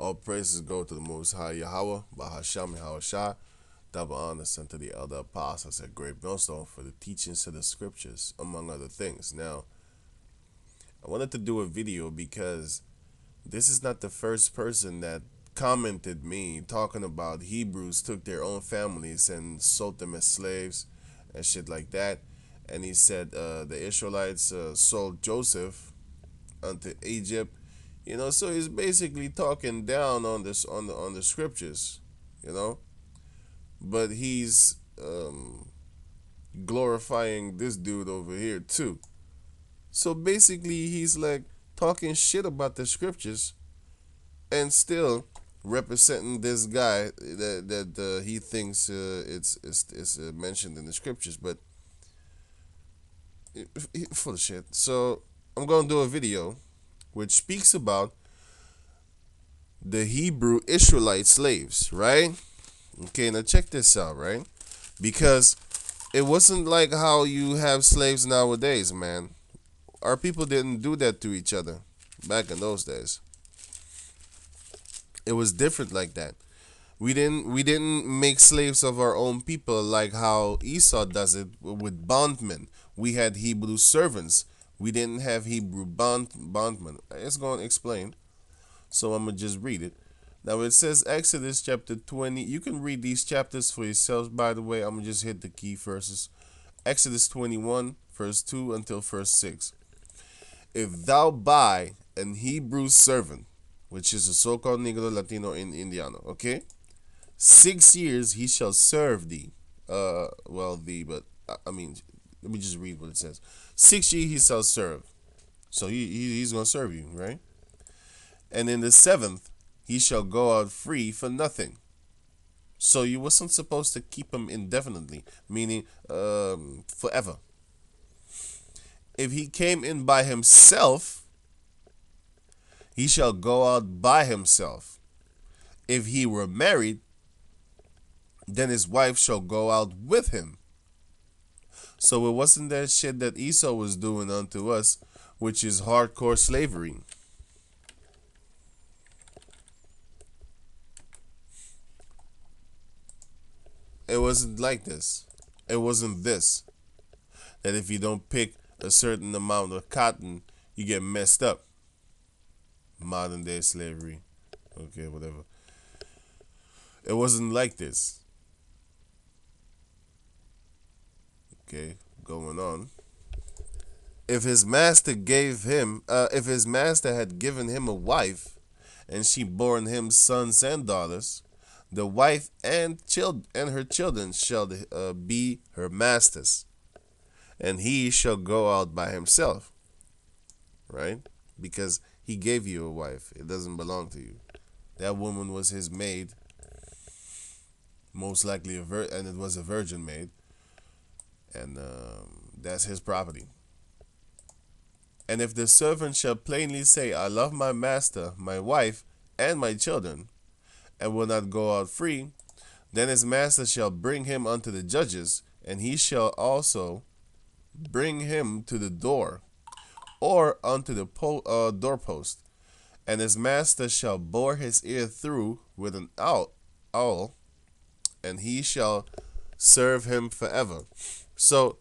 All praises go to the Most High Yahweh, Bahasham Yahushua. Double honor sent to the elder apostles at Great Millstone for the teachings of the scriptures, among other things. Now, I wanted to do a video because this is not the first person that commented me talking about Hebrews took their own families and sold them as slaves and shit like that. And he said the Israelites sold Joseph unto Egypt. So he's basically talking down on this on the scriptures, you know, but he's glorifying this dude over here too. So basically, he's like talking shit about the scriptures and still representing this guy that he thinks it's mentioned in the scriptures, but full of shit. So I'm gonna do a video which speaks about the Hebrew Israelite slaves, right? Okay, now check this out, right? Because it wasn't like how you have slaves nowadays, man. Our people didn't do that to each other back in those days. It was different like that. We didn't make slaves of our own people like how Esau does it with bondmen. We had Hebrew servants. We didn't have Hebrew bondmen. It's going to explain. So I'm going to just read it. Now it says Exodus chapter 20. You can read these chapters for yourselves, by the way. I'm going to just hit the key verses. Exodus 21, verse 2 until verse 6. If thou buy an Hebrew servant, which is a so-called Negro, Latino, in Indiano, okay? 6 years he shall serve thee. But I mean, let me just read what it says. 6 years he shall serve. So he's going to serve you, right? And in the 7th, he shall go out free for nothing. So you wasn't supposed to keep him indefinitely, meaning forever. If he came in by himself, he shall go out by himself. If he were married, then his wife shall go out with him. So it wasn't that shit that Esau was doing unto us, which is hardcore slavery. It wasn't like this. It wasn't this. That if you don't pick a certain amount of cotton, you get messed up. Modern day slavery. Okay, whatever. It wasn't like this. Okay, going on. If his master had given him a wife, and she born him sons and daughters, the wife and her children shall be her masters, and he shall go out by himself, right? Because he gave you a wife. It doesn't belong to you. That woman was his maid, most likely and it was a virgin maid, and that's his property. And if the servant shall plainly say, I love my master, my wife, and my children, and will not go out free, then his master shall bring him unto the judges, and he shall also bring him to the door, or unto the doorpost, and his master shall bore his ear through with an awl, and he shall serve him forever. So,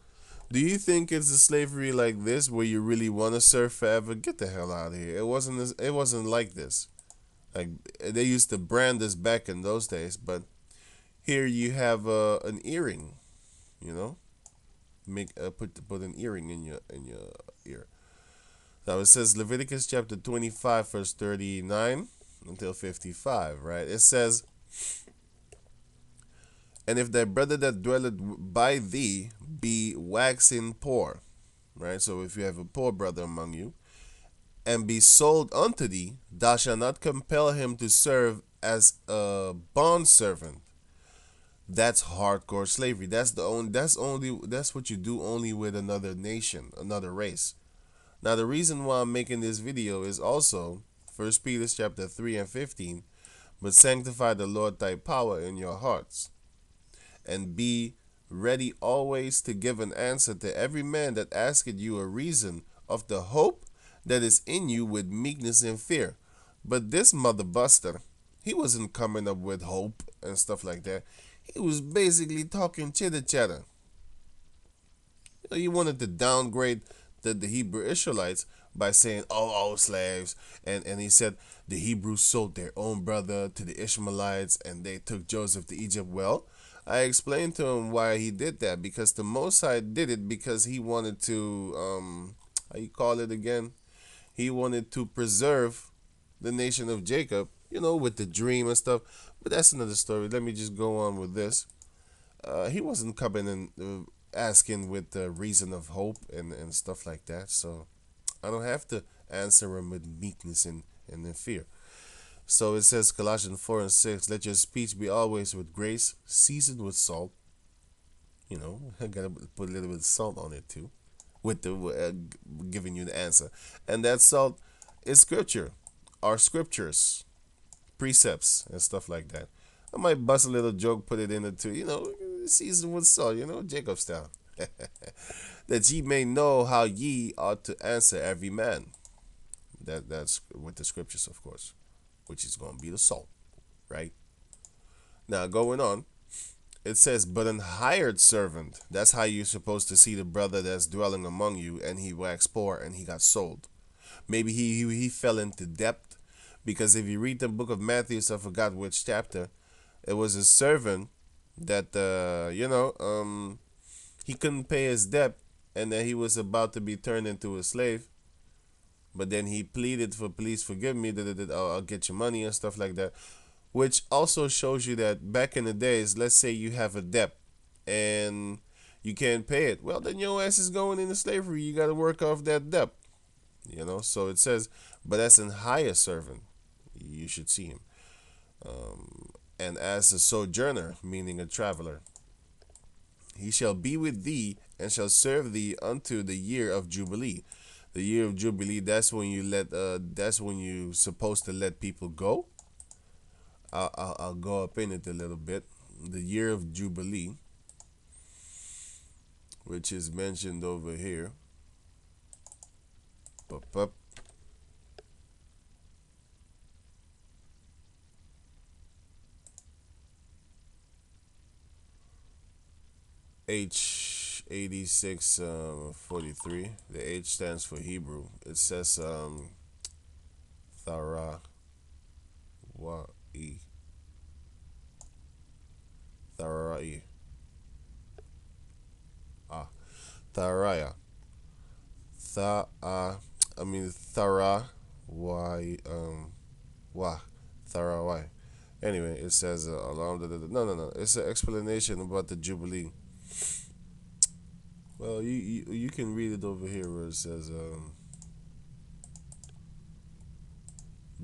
do you think it's a slavery like this where you really want to serve forever? Get the hell out of here. It wasn't like this. Like they used to brand us back in those days, but here you have an earring, you know, put an earring in your ear. Now it says Leviticus chapter 25 verse 39 until 55, right? It says, and if thy brother that dwelleth by thee be waxing poor, right? So if you have a poor brother among you, and be sold unto thee, thou shalt not compel him to serve as a bondservant. That's hardcore slavery. That's what you do only with another nation, another race. Now the reason why I'm making this video is also 1 Peter chapter 3 and 15, but sanctify the Lord thy power in your hearts, and be ready always to give an answer to every man that asketh you a reason of the hope that is in you with meekness and fear. But this mother buster, He wasn't coming up with hope and stuff like that. He was basically talking chitter chatter. He wanted to downgrade the Hebrew Israelites by saying, "Oh, slaves," and he said the Hebrews sold their own brother to the Ishmaelites, and they took Joseph to Egypt. Well, I explained to him why he did that, because the Most High did it because he wanted to how you call it again? He wanted to preserve the nation of Jacob, with the dream and stuff. But that's another story. Let me just go on with this. He wasn't coming and asking with the reason of hope and stuff like that. So I don't have to answer him with meekness and in fear. So it says Colossians 4 and 6, let your speech be always with grace, seasoned with salt. I gotta put a little bit of salt on it too, with the giving you the answer. And that salt is scripture, our scriptures, precepts, and stuff like that. I might bust a little joke, put it into, season with salt, Jacob style. That ye may know how ye ought to answer every man. That's with the scriptures, of course, which is going to be the salt, right? Now, going on, it says, but an hired servant, that's how you're supposed to see the brother that's dwelling among you, and he waxed poor and he got sold. Maybe he fell into debt, because if you read the book of Matthew, I forgot which chapter, it was a servant that he couldn't pay his debt, and then he was about to be turned into a slave. But then he pleaded for, please forgive me, I'll get your money and stuff like that. Which also shows you that back in the days, let's say you have a debt and you can't pay it. Well, then your ass is going into slavery. You got to work off that debt. So it says, but as an higher servant, you should see him. And as a sojourner, meaning a traveler, he shall be with thee and shall serve thee unto the year of Jubilee. The year of Jubilee, that's when that's when you supposed to let people go. I'll go up in it a little bit. The year of Jubilee, which is mentioned over here. Up, up. H86 43. The H stands for Hebrew. It says Thara wa e Tharai ah Tharaya Tha I mean Thara why wa Tharawai. Anyway, it says along no. It's an explanation about the Jubilee. Well, you can read it over here where it says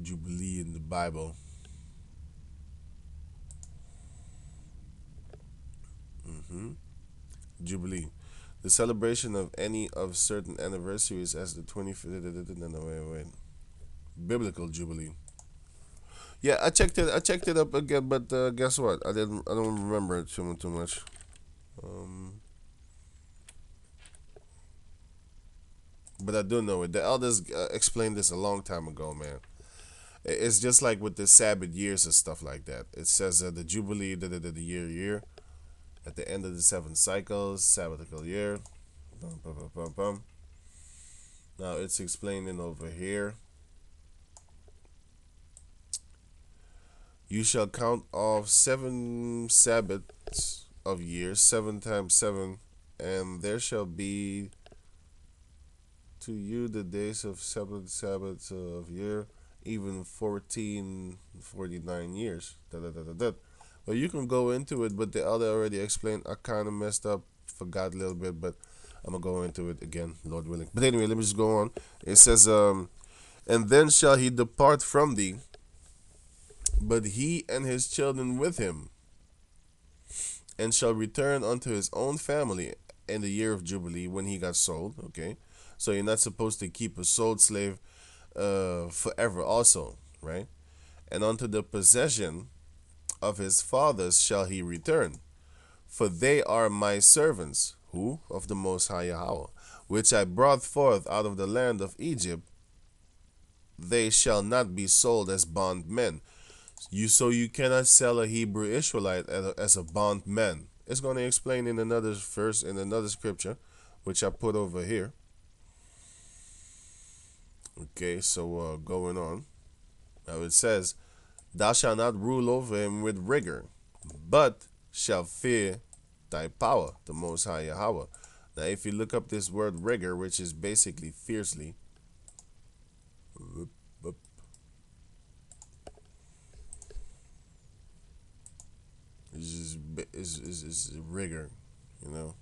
Jubilee in the Bible. Jubilee, the celebration of any of certain anniversaries as the 25th. No, wait. Biblical Jubilee. Yeah, I checked it. I checked it up again, but guess what? I didn't. I don't remember it too much. Um, but I do know it. The elders explained this a long time ago, man. It's just like with the Sabbath years and stuff like that. It says the Jubilee, the year, at the end of the 7 cycles, sabbatical year. Bum, bum, bum, bum, bum. Now it's explaining over here. You shall count off 7 Sabbaths of years, 7 times 7, and there shall be to you the days of 7 Sabbaths of year, even 1449 years. Well, you can go into it, but the elder already explained. I kind of messed up, forgot a little bit, but I'm gonna go into it again, Lord willing. But anyway, let me just go on. It says, and then shall he depart from thee, but he and his children with him, and shall return unto his own family in the year of Jubilee when he got sold. Okay, so you're not supposed to keep a sold slave forever, also, right? And unto the possession of his fathers shall he return, for they are my servants, who of the Most High Yahweh, which I brought forth out of the land of Egypt. They shall not be sold as bondmen. You cannot sell a Hebrew Israelite as a bondman. It's going to explain in another verse in another scripture, which I put over here. Okay, so going on. Now it says, "Thou shalt not rule over him with rigor, but shall fear thy power, the Most High Yahweh." Now, if you look up this word rigor, which is basically fiercely, is rigor, you know,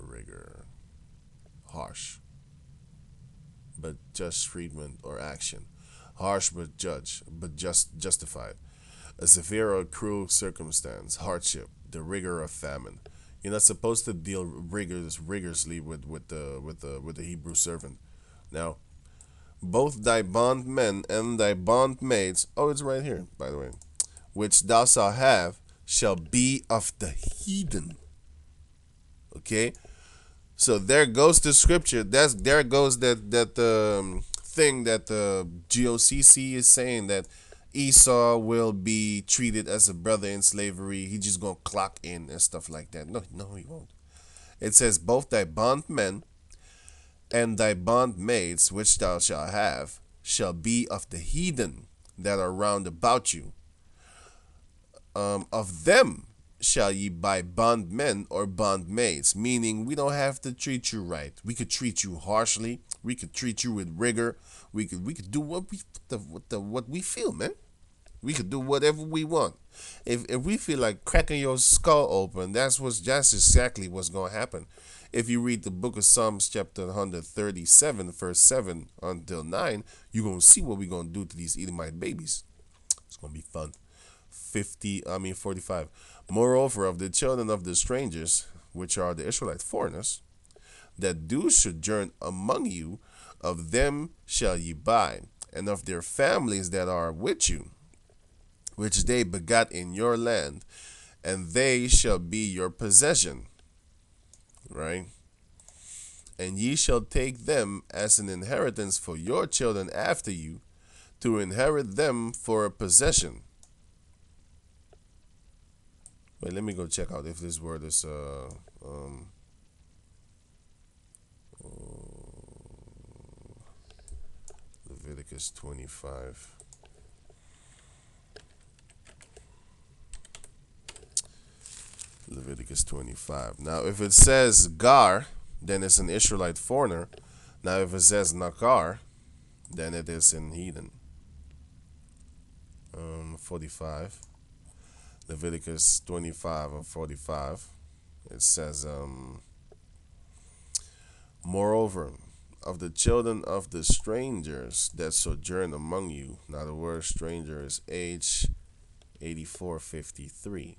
rigor, harsh, but just treatment or action, harsh but justified, a severe or cruel circumstance, hardship, the rigor of famine. You're not supposed to deal rigorously with the Hebrew servant. Now, both thy bondmen and thy bondmaids, oh, it's right here, by the way, which thou shalt have, shall be of the heathen. Okay, so there goes the scripture. There goes that thing that the GOCC is saying, that Esau will be treated as a brother in slavery. He just gonna clock in and stuff like that. No, no, he won't. It says, "Both thy bondmen and thy bondmaids, which thou shalt have, shall be of the heathen that are round about you. Of them shall ye buy bondmen or bondmaids," meaning we don't have to treat you right. We could treat you harshly. We could treat you with rigor. We could do what we feel, man. We could do whatever we want. If we feel like cracking your skull open, that's exactly what's gonna happen. If you read the book of Psalms, chapter 137, verse 7 until 9, you're gonna see what we're gonna do to these Edomite babies. It's gonna be fun. 45. "Moreover, of the children of the strangers, which are the Israelite foreigners, that do sojourn among you, of them shall ye buy, and of their families that are with you, which they begot in your land, and they shall be your possession." Right? "And ye shall take them as an inheritance for your children after you, to inherit them for a possession." Wait, let me go check out if this word is Leviticus 25. Leviticus 25. Now, if it says Gar, then it's an Israelite foreigner. Now, if it says Nakar, then it is in heathen. 45. Leviticus 25 and 45. It says, "Moreover, of the children of the strangers that sojourn among you." Now, the word stranger is H8453.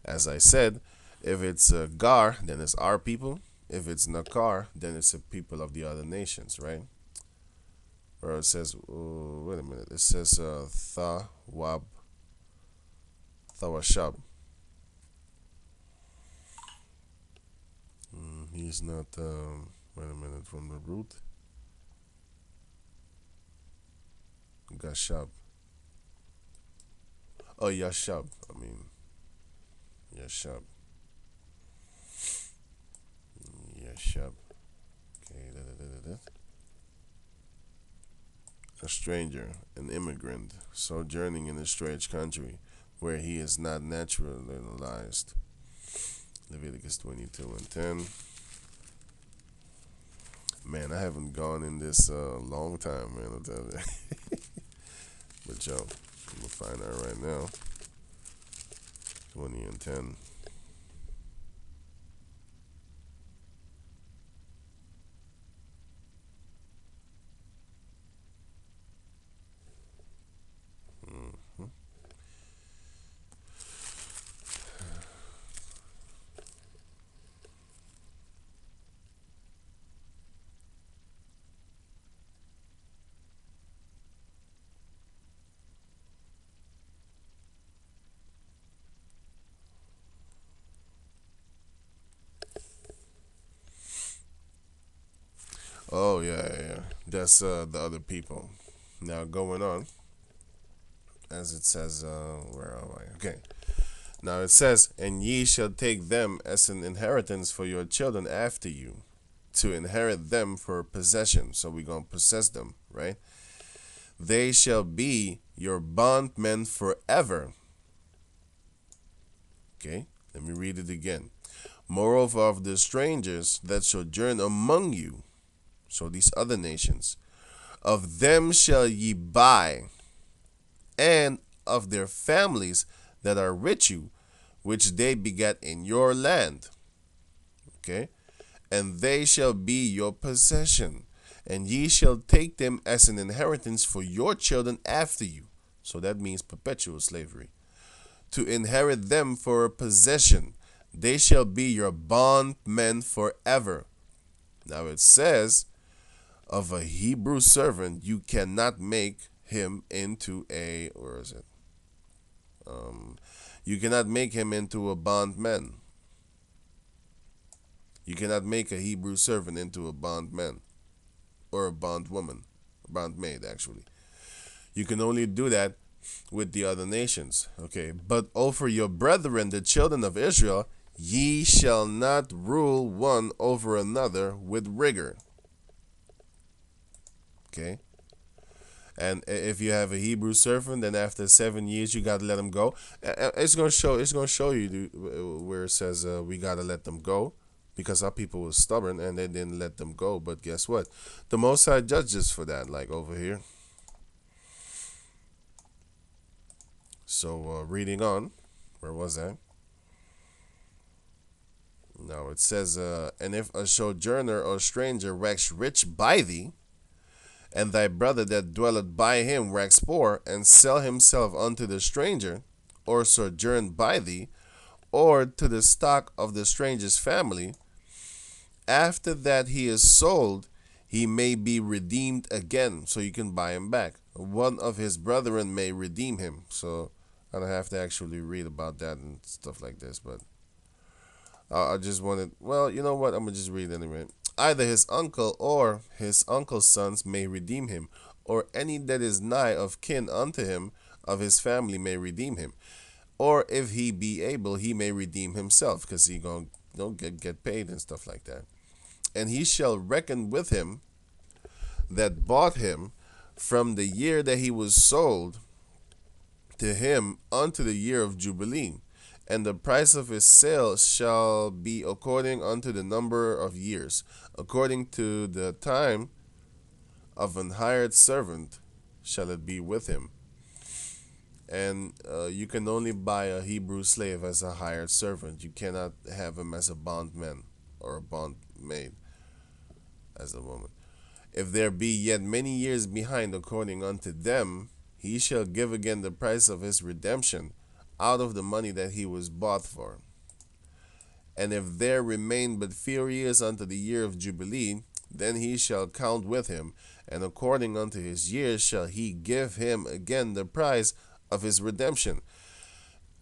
As I said, if it's Gar, then it's our people. If it's Nakar, then it's the people of the other nations, right? Or it says, oh, wait a minute, it says Thawashab. He's not, wait a minute, from the root. Gashab. Oh, Yashab. Yashab. Yashab. Okay, a stranger, an immigrant, sojourning in a strange country where he is not naturalized. Leviticus 22 and 10. Man, I haven't gone in this long time, man. I'll tell you. But yo, I'm gonna find that right now. 20 and 10. Oh yeah, yeah, yeah. That's the other people. Now going on. as it says, where am I? Okay. Now it says, and ye shall take them as an inheritance for your children after you, to inherit them for possession. So we're going to possess them, right? They shall be your bondmen forever. Okay, let me read it again. Moreover, of the strangers that sojourn among you, so these other nations, of them shall ye buy, and of their families that are with you, which they begat in your land. Okay, and they shall be your possession, and ye shall take them as an inheritance for your children after you. So that means perpetual slavery. To inherit them for a possession, they shall be your bondmen forever. Now it says, of a Hebrew servant, you cannot make him into a, where is it? You cannot make him into a bondman. You cannot make a Hebrew servant into a bondman or a bondwoman, bondmaid actually. You can only do that with the other nations. Okay, but over your brethren, the children of Israel, ye shall not rule one over another with rigor. Okay, and if you have a Hebrew servant, then after 7 years you gotta let him go. It's gonna show. It's gonna show you where it says we gotta let them go, because our people were stubborn and they didn't let them go. But guess what? The Most High judges for that. Like over here. So reading on, where was that? Now it says, and if a sojourner or stranger wax rich by thee, and thy brother that dwelleth by him wax poor, and sell himself unto the stranger, or sojourn by thee, or to the stock of the stranger's family, after that he is sold, he may be redeemed again. So you can buy him back. One of his brethren may redeem him. So I don't have to actually read about that and stuff like this, but I just wanted, well, you know what? I'm going to just read anyway. Either his uncle or his uncle's sons may redeem him, or any that is nigh of kin unto him of his family may redeem him. Or if he be able, he may redeem himself, because he going to get paid and stuff like that. And he shall reckon with him that bought him from the year that he was sold to him unto the year of Jubilee. And the price of his sale shall be according unto the number of years, according to the time of an hired servant shall it be with him. And you can only buy a Hebrew slave as a hired servant. You cannot have him as a bondman or a bondmaid as a woman. If there be yet many years behind according unto them, he shall give again the price of his redemption out of the money that he was bought for. And if there remain but few years unto the year of Jubilee, then he shall count with him, and according unto his years shall he give him again the price of his redemption.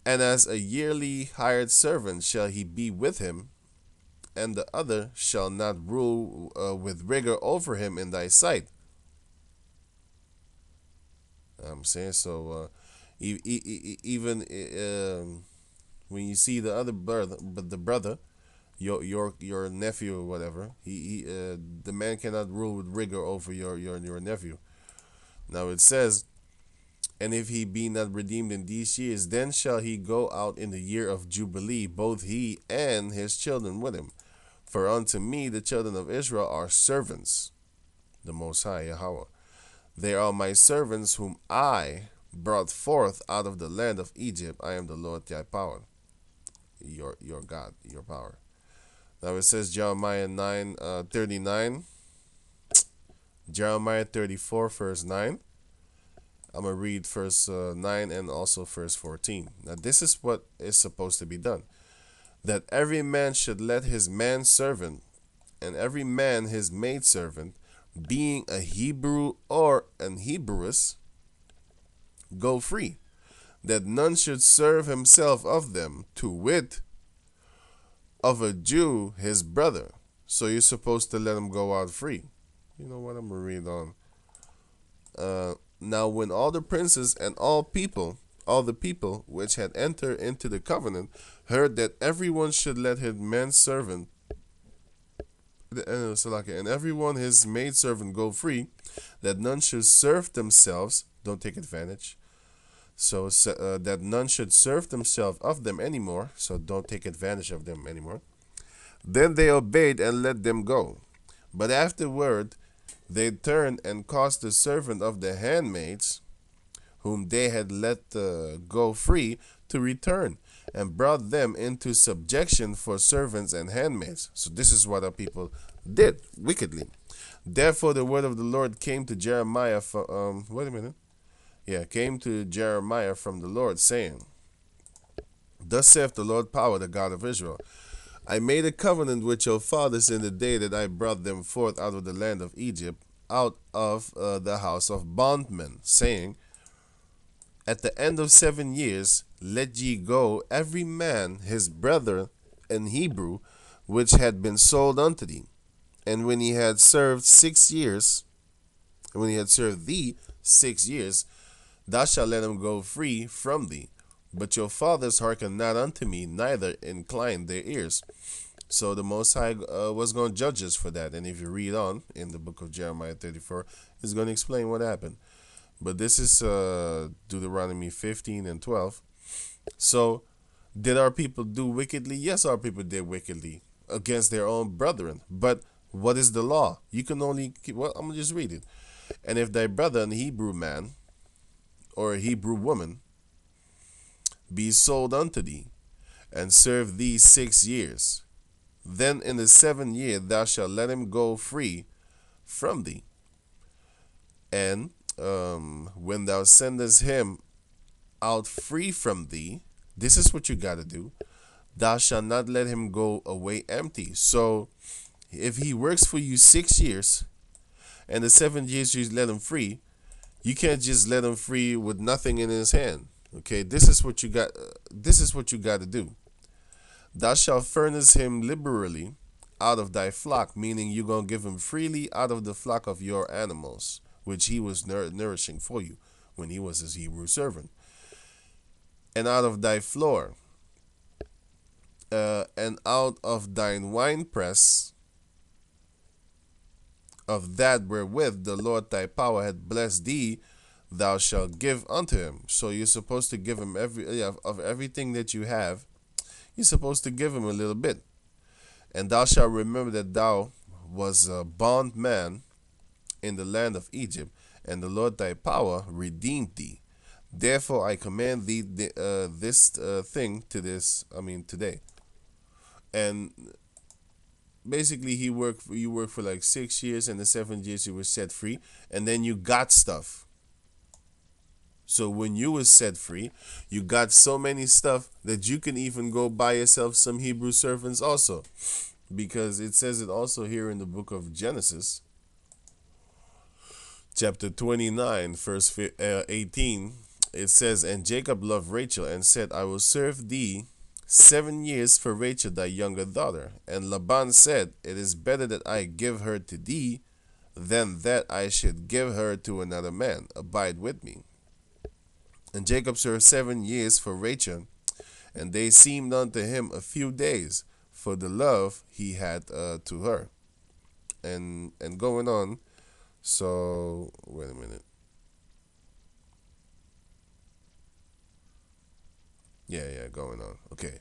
And as a yearly hired servant shall he be with him, and the other shall not rule with rigor over him in thy sight. I'm saying so. Even when you see the other brother, but the brother, your nephew or whatever, the man cannot rule with rigor over your nephew. Now it says, and if he be not redeemed in these years, then shall he go out in the year of Jubilee, both he and his children with him. For unto me the children of Israel are servants, the Most High Yahweh. They are my servants whom I brought forth out of the land of Egypt. I am the Lord thy power, your God, your power. Now it says Jeremiah 9:39, Jeremiah 34 verse 9. I'm going to read verse 9 and also verse 14. Now this is what is supposed to be done. That every man should let his manservant and every man his maidservant, being a Hebrew or an Hebrewess, go free, that none should serve himself of them, to wit, of a Jew his brother. So you're supposed to let him go out free. You know what? I'm going to read on. Now when all the princes and all the people which had entered into the covenant, heard that everyone should let his manservant, and everyone his maidservant go free, that none should serve themselves, don't take advantage. That none should serve themselves of them anymore, so don't take advantage of them anymore. Then they obeyed and let them go. But afterward they turned and caused the servant of the handmaids, whom they had let go free, to return, and brought them into subjection for servants and handmaids. So this is what our people did wickedly. Therefore the word of the Lord came to Jeremiah. Wait a minute. Yeah, came to Jeremiah from the Lord, saying, "Thus saith the Lord power, the God of Israel. I made a covenant with your fathers in the day that I brought them forth out of the land of Egypt, out of the house of bondmen, saying, At the end of 7 years, let ye go every man his brother in Hebrew, which had been sold unto thee. And when he had served 6 years, when he had served thee 6 years, thou shalt let him go free from thee. But your fathers hearkened not unto me, neither inclined their ears." So the Most High was going to judge us for that. And if you read on in the book of Jeremiah 34, it's going to explain what happened. But this is Deuteronomy 15 and 12. So, did our people do wickedly? Yes, our people did wickedly against their own brethren. But what is the law? You can only keep, well, I'm going to just read it. "And if thy brother, an Hebrew man or a Hebrew woman, be sold unto thee, and serve thee 6 years, then in the 7th year thou shalt let him go free from thee. And when thou sendest him out free from thee," this is what you got to do, "thou shalt not let him go away empty." So if he works for you 6 years, and the 7 years you let him free, you can't just let him free with nothing in his hand. Okay, this is what you got. This is what you got to do. "Thou shalt furnish him liberally out of thy flock," meaning you're gonna give him freely out of the flock of your animals, which he was nourishing for you when he was his Hebrew servant, "and out of thy floor, and out of thine winepress, of that wherewith the Lord thy power hath blessed thee, thou shalt give unto him." So you're supposed to give him of everything that you have. You're supposed to give him a little bit. "And thou shalt remember that thou was a bondman in the land of Egypt, and the Lord thy power redeemed thee. Therefore I command thee this thing to this. I mean today." And basically, you work for like 6 years, and the 7 years you were set free, and then you got stuff. So when you were set free, you got so many stuff that you can even go buy yourself some Hebrew servants also, because it says it also here in the book of Genesis, chapter 29, verse 18. It says, "And Jacob loved Rachel and said, I will serve thee 7 years for Rachel thy younger daughter. And Laban said, It is better that I give her to thee than that I should give her to another man. Abide with me." And Jacob served 7 years for Rachel, and they seemed unto him a few days, for the love he had to her. And going on. So wait a minute. Yeah, going on. Okay.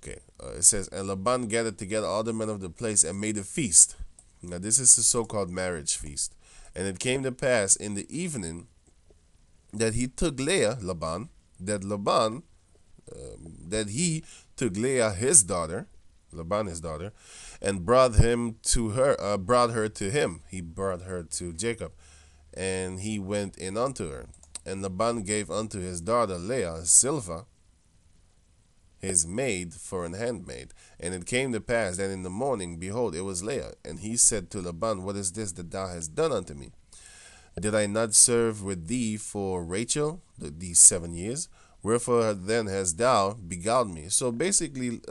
It says, "And Laban gathered together all the men of the place and made a feast." Now this is the so-called marriage feast. "And it came to pass in the evening that he took Leah, Laban, that he took Leah his daughter, Laban his daughter, and brought her to him. He brought her to Jacob, and he went in unto her. And Laban gave unto his daughter Leah Silvah, his maid, for an handmaid. And it came to pass that in the morning, behold, it was Leah. And he said to Laban, What is this that thou hast done unto me? Did I not serve with thee for Rachel these 7 years? Wherefore then hast thou beguiled me?" So basically,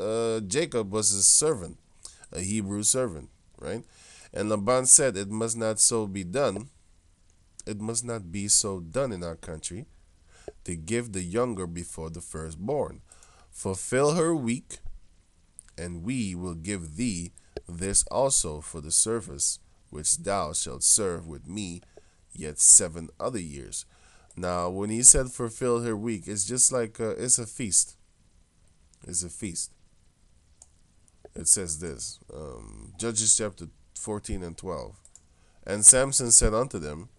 Jacob was his servant, a Hebrew servant, right? And Laban said, "It must not so be done. It must not be so done in our country, to give the younger before the firstborn. Fulfill her week, and we will give thee this also for the service which thou shalt serve with me yet 7 other years. Now, when he said fulfill her week, it's just like it's a feast. It's a feast. It says this, Judges chapter 14 and 12. And Samson said unto them,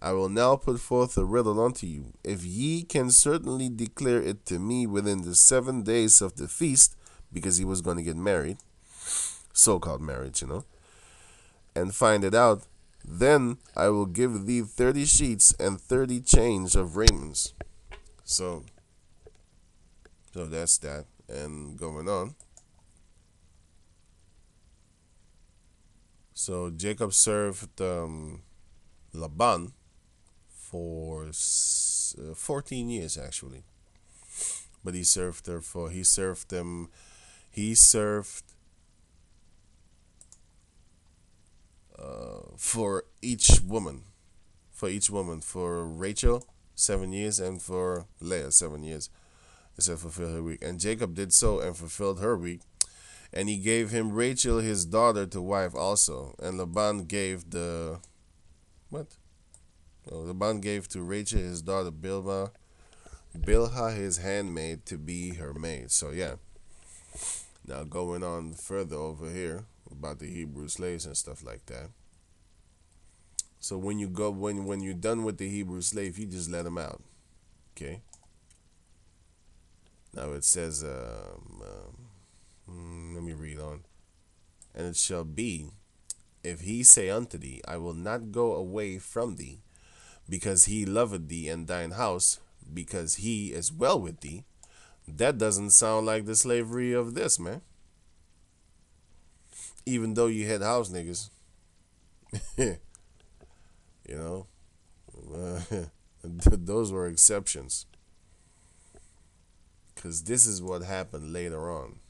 I will now put forth a riddle unto you. If ye can certainly declare it to me within the 7 days of the feast, because he was going to get married, so called marriage, and find it out, then I will give thee 30 sheets and 30 change of raiments. So, so that's that. And going on. So Jacob served Laban for 14 years actually, but he served for each woman, for Rachel 7 years, and for Leah 7 years. It said fulfill her week, and Jacob did so and fulfilled her week. And he gave him Rachel his daughter to wife also. And Laban gave the what? Oh, Laban gave to Rachel his daughter Bilhah his handmaid to be her maid. So yeah. Now going on further over here about the Hebrew slaves and stuff like that. So when you're done with the Hebrew slave, you just let them out. Okay. Now it says, let me read on. And it shall be, if he say unto thee, I will not go away from thee, because he loveth thee and thine house, because he is well with thee. That doesn't sound like the slavery of this, man. Even though you had house niggas, you know, those were exceptions. Because this is what happened later on,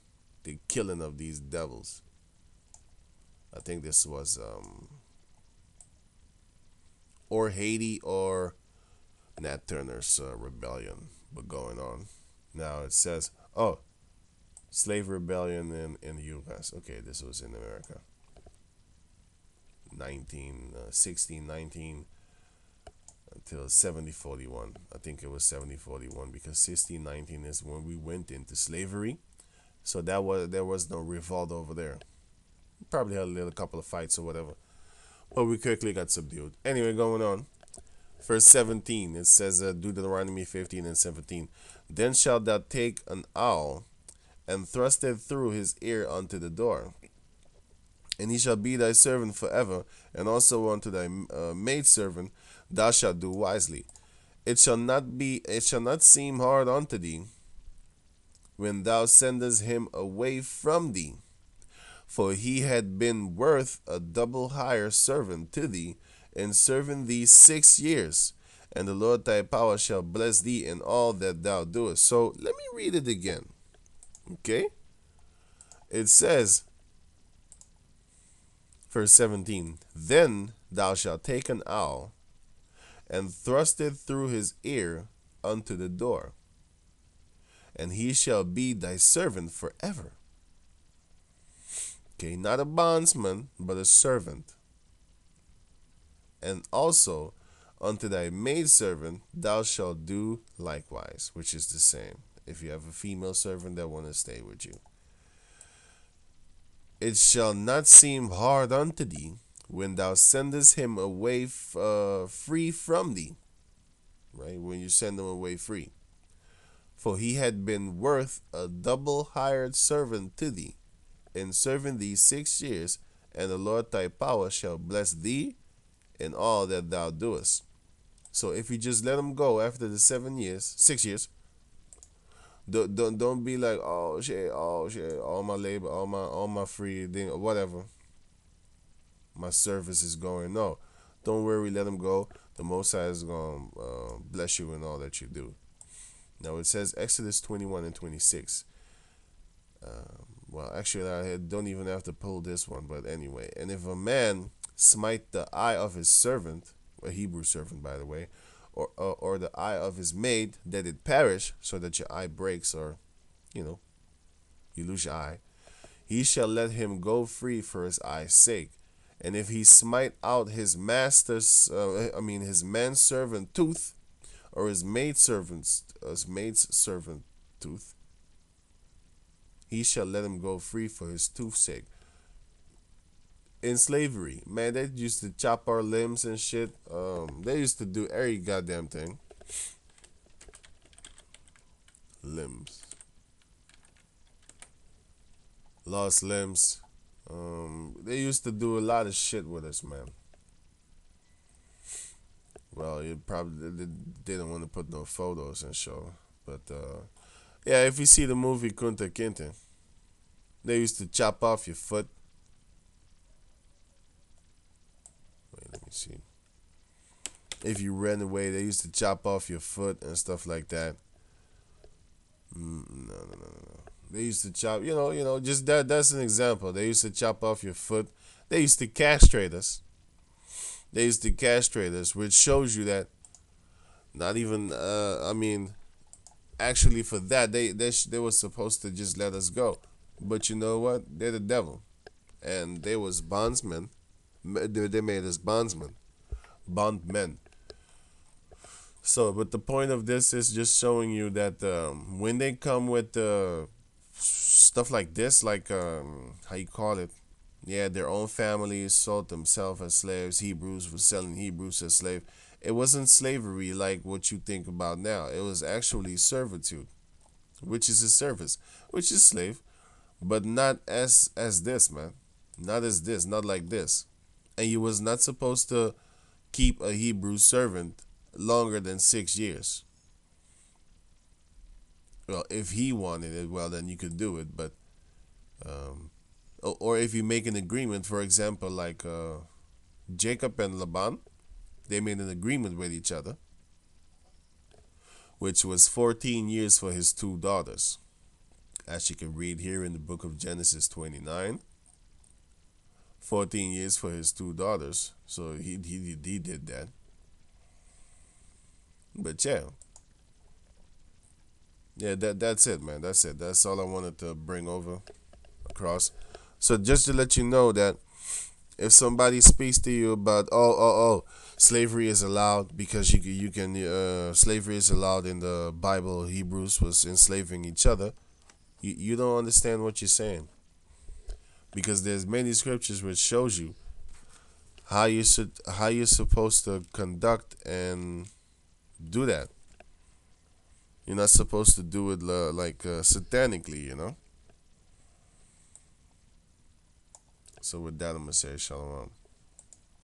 the killing of these devils. I think this was or Haiti or Nat Turner's rebellion, but going on. Now it says, oh, slave rebellion in the U.S. Okay, this was in America. 1619 until 7041. I think it was 7041 because 1619 is when we went into slavery. So there was no revolt over there. Probably had a little couple of fights or whatever, but we quickly got subdued. Anyway, going on. Verse 17, it says Deuteronomy 15 and 17. Then shalt thou take an owl and thrust it through his ear unto the door, and he shall be thy servant forever, and also unto thy maidservant thou shalt do wisely. It shall not seem hard unto thee when thou sendest him away from thee, for he had been worth a double hire servant to thee, in serving thee 6 years, and the Lord thy power shall bless thee in all that thou doest. So let me read it again. Okay? It says, verse 17, then thou shalt take an owl and thrust it through his ear unto the door, and he shall be thy servant forever. Okay, not a bondsman, but a servant. And also unto thy maidservant thou shalt do likewise, which is the same. If you have a female servant that want to stay with you. It shall not seem hard unto thee when thou sendest him away free from thee. Right? When you send him away free. For he had been worth a double hired servant to thee, in serving thee 6 years, and the Lord thy power shall bless thee in all that thou doest. So if you just let him go after the 6 years, don't be like, oh shit, all my labor, all my free thing, whatever, my service is going. No, don't worry, let him go. The Most High is gonna bless you in all that you do. Now it says Exodus 21 and 26. Well, actually, I don't even have to pull this one, but anyway. And if a man smite the eye of his servant, a Hebrew servant, by the way, or the eye of his maid, that it perish, so that your eye breaks, or you know you lose your eye, he shall let him go free for his eye's sake. And if he smite out his master's, his manservant tooth, or his maid's servant tooth, he shall let him go free for his tooth's sake. In slavery, man, they used to chop our limbs and shit. They used to do every goddamn thing. Limbs, lost limbs. They used to do a lot of shit with us, man. Well, you probably didn't want to put no photos and show, but yeah, if you see the movie Kunta Kinte, they used to chop off your foot. Wait, let me see. If you ran away, they used to chop off your foot and stuff like that. No, no, no, no, no. They used to chop, just that. That's an example. They used to chop off your foot. They used to castrate us. They used to castrate us, which shows you that not even. Actually, for that, they were supposed to just let us go, but you know what? They're the devil, and they was bondsmen. They made us bondmen. So, but the point of this is just showing you that when they come with stuff like this, like how you call it, yeah, their own families sold themselves as slaves. Hebrews were selling Hebrews as slaves. It wasn't slavery like what you think about now. It was actually servitude, which is a service, which is slave, but not as this, man. Not as this, not like this. And you was not supposed to keep a Hebrew servant longer than 6 years. Well, if he wanted it, well, then you could do it. But or if you make an agreement, for example, like Jacob and Laban, they made an agreement with each other, which was 14 years for his two daughters. As you can read here in the book of Genesis 29, 14 years for his two daughters. So he did that. But yeah, that's it, man. That's it. That's all I wanted to bring over across. So just to let you know that if somebody speaks to you about slavery is allowed because you can slavery is allowed in the Bible, Hebrews was enslaving each other, you don't understand what you're saying, because there's many scriptures which shows you how you're supposed to conduct and do that. You're not supposed to do it like satanically. So with that, I'm gonna say shalom.